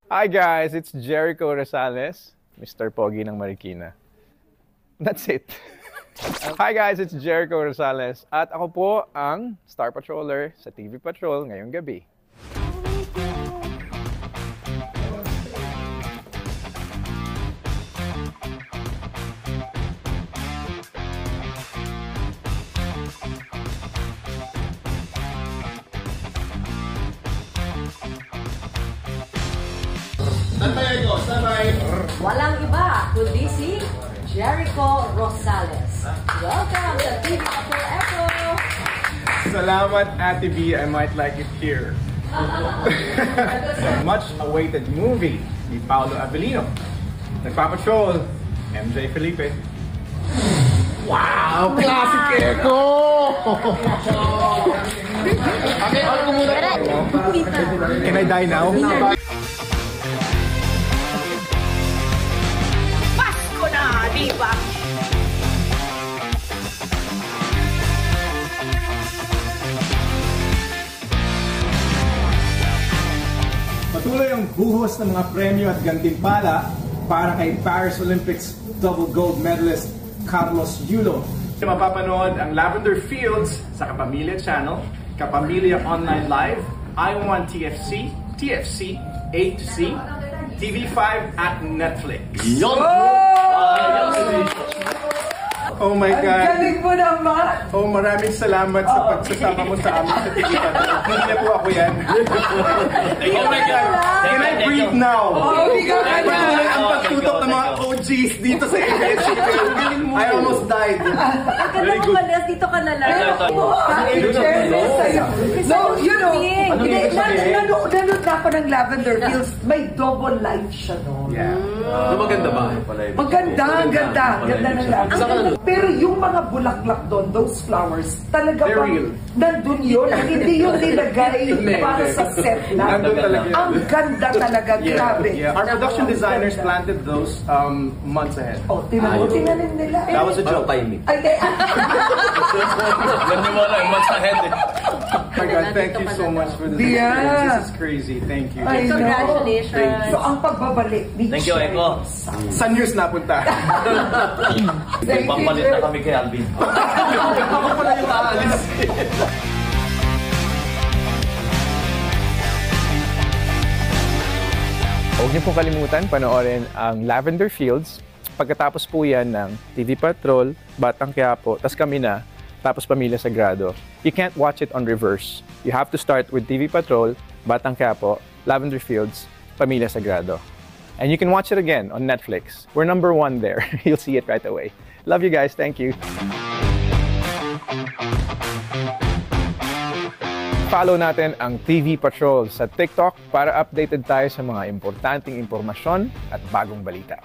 Hi guys, it's Jericho Rosales, Mr. Pogi ng Marikina. That's it. Hi guys, it's Jericho Rosales at ako po ang Star Patroller sa TV Patrol ngayong gabi. Walang iba kundi si Jericho Rosales. Welcome to TV Patrol Echo! Salamat, Ate B. I might like it here. Much awaited movie ni Paolo Avellino. Nagpapatrol, MJ Felipe. Wow! Classic Echo! Can I die now? Pasko na, di ba? Patuloy ang buhos ng mga premyo at gantimpala para kay Paris Olympics double gold medalist Carlos Yulo. Mapapanood ang Lavender Fields sa Kapamilya Channel, Kapamilya Online Live, I1 TFC, TFC, A2C, TV5 at Netflix. Oh my God! Ang galing mo naman! Oh, maraming salamat sa pagsasama mo sa amin sa TV Patrol. Hindi na po ako yan. Oh my God! Can I breathe now? Patuloy ang pagtutok ng mga OGs dito sa ABS-CBN. I almost died. Very good. Dito ka na lang. No, you know, nanood na ako ng Lavender Fields, may double life siya noon. Yeah. Maganda ba? Maganda, ang ganda. Ganda ng Lavender. Pero yung mga bulaklak doon, those flowers, talaga They're bang real. nandun yun? Hindi yung nilagay para sa set lang. Nandun talaga yun. Ang ganda talaga, grabe. Yeah. Our production designers planted those months ahead. Oh, tinanin nila. That was a joke. Timing. Ay, Ganda mo lang, months ahead eh. Oh my God, thank you so much for this Yeah. experience. This is crazy. Thank you. I know. Congratulations. So, ang pagbabalik ni Thank you, Echo. Saan news napunta? Thank you, Pampalit na kami kay Alvin. Ako pala yung aalis. Huwag niyo pong kalimutan panoorin ang Lavender Fields. Pagkatapos po yan ng TV Patrol, Batang Quiapo, tas kami na, tapos Pamilya Sagrado. You can't watch it on reverse. You have to start with TV Patrol, Batang Quiapo, Lavender Fields, Pamilya Sagrado. And you can watch it again on Netflix. We're #1 there. You'll see it right away. Love you guys. Thank you. Follow natin ang TV Patrol sa TikTok para updated tayo sa mga importanteng impormasyon at bagong balita.